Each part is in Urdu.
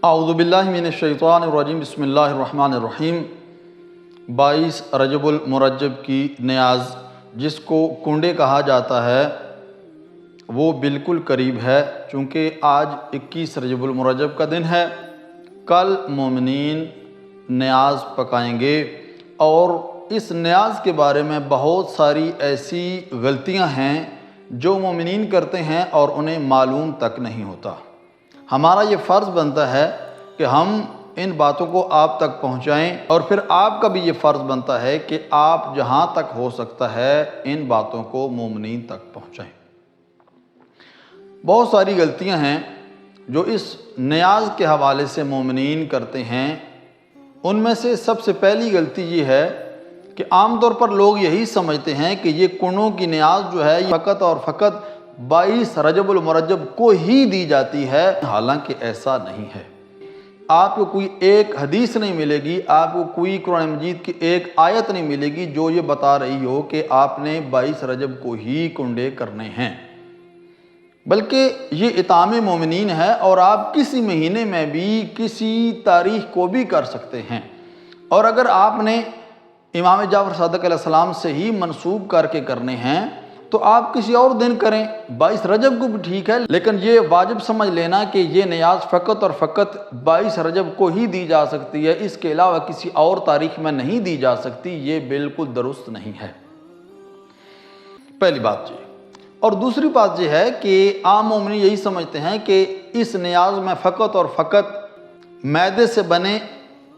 اعوذ باللہ من الشیطان الرجیم بسم اللہ الرحمن الرحیم 22 رجب المرجب کی نیاز جس کو کنڈے کہا جاتا ہے وہ بالکل قریب ہے، چونکہ آج 21 رجب المرجب کا دن ہے۔ کل مومنین نیاز پکائیں گے اور اس نیاز کے بارے میں بہت ساری ایسی غلطیاں ہیں جو مومنین کرتے ہیں اور انہیں معلوم تک نہیں ہوتا۔ ہمارا یہ فرض بنتا ہے کہ ہم ان باتوں کو آپ تک پہنچائیں، اور پھر آپ کا بھی یہ فرض بنتا ہے کہ آپ جہاں تک ہو سکتا ہے ان باتوں کو مومنین تک پہنچائیں۔ بہت ساری غلطیاں ہیں جو اس نیاز کے حوالے سے مومنین کرتے ہیں۔ ان میں سے سب سے پہلی غلطی یہ ہے کہ عام طور پر لوگ یہی سمجھتے ہیں کہ یہ کنڈوں کی نیاز جو ہے فقط اور فقط 22 رجب المرجب کو ہی دی جاتی ہے، حالانکہ ایسا نہیں ہے۔ آپ کو کوئی ایک حدیث نہیں ملے گی، آپ کو کوئی قرآن مجید کی ایک آیت نہیں ملے گی جو یہ بتا رہی ہو کہ آپ نے 22 رجب کو ہی کنڈے کرنے ہیں، بلکہ یہ اطعام مومنین ہے اور آپ کسی مہینے میں بھی کسی تاریخ کو بھی کر سکتے ہیں۔ اور اگر آپ نے امام جعفر صادق علیہ السلام سے ہی منسوب کر کے کرنے ہیں تو آپ کسی اور دن کریں، 22 رجب کو بھی ٹھیک ہے، لیکن یہ واجب سمجھ لینا کہ یہ نیاز فقط اور فقط 22 رجب کو ہی دی جا سکتی ہے، اس کے علاوہ کسی اور تاریخ میں نہیں دی جا سکتی، یہ بالکل درست نہیں ہے۔ پہلی بات یہ، اور دوسری بات یہ ہے کہ عام مومنین یہی سمجھتے ہیں کہ اس نیاز میں فقط اور فقط میدے سے بنے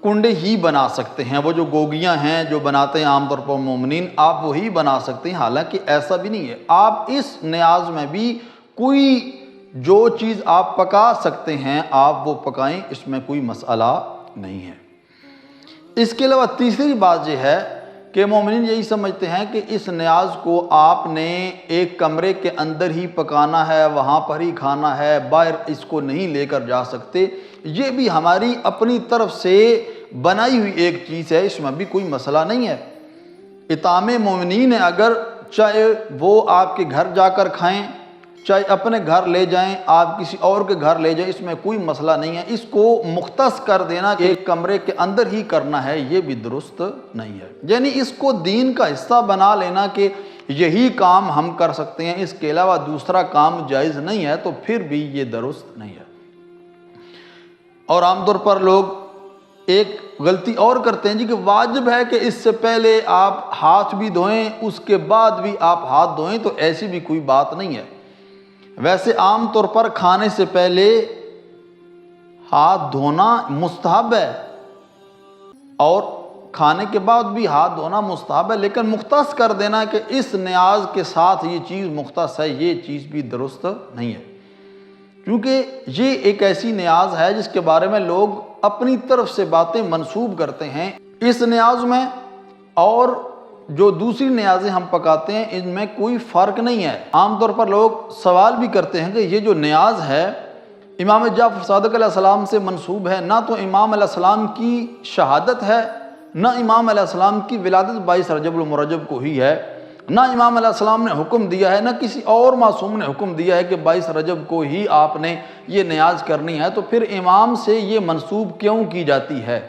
کنڈے ہی بنا سکتے ہیں، وہ جو گوگیاں ہیں جو بناتے ہیں عام طور پر مومنین، آپ وہی بنا سکتے ہیں، حالانکہ ایسا بھی نہیں ہے۔ آپ اس نیاز میں بھی کوئی جو چیز آپ پکا سکتے ہیں آپ وہ پکائیں، اس میں کوئی مسئلہ نہیں ہے۔ اس کے علاوہ تیسری بات یہ ہے کہ مومنین یہی سمجھتے ہیں کہ اس نیاز کو آپ نے ایک کمرے کے اندر ہی پکانا ہے، وہاں پر ہی کھانا ہے، باہر اس کو نہیں لے کر جا سکتے۔ یہ بھی ہماری اپنی طرف سے بنائی ہوئی ایک چیز ہے، اس میں بھی کوئی مسئلہ نہیں ہے۔ اطعام مومنین ہے، اگر چاہے وہ آپ کے گھر جا کر کھائیں، چاہے اپنے گھر لے جائیں، آپ کسی اور کے گھر لے جائیں، اس میں کوئی مسئلہ نہیں ہے۔ اس کو مختص کر دینا کہ ایک کمرے کے اندر ہی کرنا ہے، یہ بھی درست نہیں ہے۔ یعنی اس کو دین کا حصہ بنا لینا کہ یہی کام ہم کر سکتے ہیں، اس کے علاوہ دوسرا کام جائز نہیں ہے، تو پھر بھی یہ درست نہیں ہے۔ اور عام طور پر لوگ ایک غلطی اور کرتے ہیں جی کہ واجب ہے کہ اس سے پہلے آپ ہاتھ بھی دھوئیں، اس کے بعد بھی آپ ہاتھ دھوئیں، تو ایسی بھی کوئی بات نہیں ہے۔ ویسے عام طور پر کھانے سے پہلے ہاتھ دھونا مستحب ہے اور کھانے کے بعد بھی ہاتھ دھونا مستحب ہے، لیکن مختص کر دینا کہ اس نیاز کے ساتھ یہ چیز مختص ہے، یہ چیز بھی درست نہیں ہے، کیونکہ یہ ایک ایسی نیاز ہے جس کے بارے میں لوگ اپنی طرف سے باتیں منسوب کرتے ہیں۔ اس نیاز میں اور جو دوسری نیازیں ہم پکاتے ہیں ان میں کوئی فرق نہیں ہے۔ عام طور پر لوگ سوال بھی کرتے ہیں کہ یہ جو نیاز ہے امام جعفر صادق علیہ السلام سے منسوب ہے، نہ تو امام علیہ السلام کی شہادت ہے، نہ امام علیہ السلام کی ولادت 22 رجب المرجب کو ہی ہے، نہ امام علیہ السلام نے حکم دیا ہے، نہ کسی اور معصوم نے حکم دیا ہے کہ 22 رجب کو ہی آپ نے یہ نیاز کرنی ہے، تو پھر امام سے یہ منسوب کیوں کی جاتی ہے؟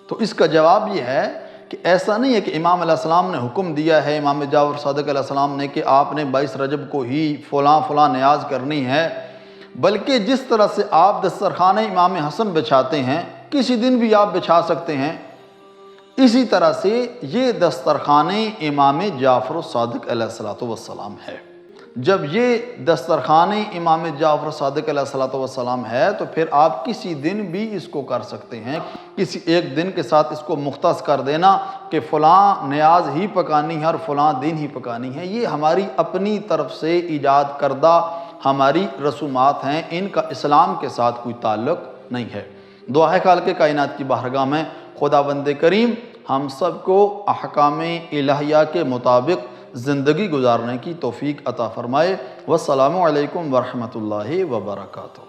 تو اس کا جواب یہ ہے کہ ایسا نہیں ہے کہ امام علیہ السلام نے حکم دیا ہے، امام جعفر صادق علیہ السلام نے، کہ آپ نے 22 رجب کو ہی فلاں نیاز کرنی ہے، بلکہ جس طرح سے آپ دسترخوان امام حسن بچھاتے ہیں، کسی دن بھی آپ بچھا سکتے ہیں، اسی طرح سے یہ دسترخوان امام جعفر صادق علیہ السلام ہے۔ جب یہ دسترخوان امام جعفر صادق علیہ السلام ہے تو پھر آپ کسی دن بھی اس کو کر سکتے ہیں۔ کسی ایک دن کے ساتھ اس کو مختص کر دینا کہ فلاں نیاز ہی پکانی ہے اور فلاں دن ہی پکانی ہے، یہ ہماری اپنی طرف سے ایجاد کردہ ہماری رسومات ہیں، ان کا اسلام کے ساتھ کوئی تعلق نہیں ہے۔ دعا ہے خالق کائنات کی بارگاہ میں خداوند کریم ہم سب کو احکام الہیہ کے مطابق زندگی گزارنے کی توفیق عطا فرمائے۔ والسلام علیکم ورحمۃ اللہ وبرکاتہ۔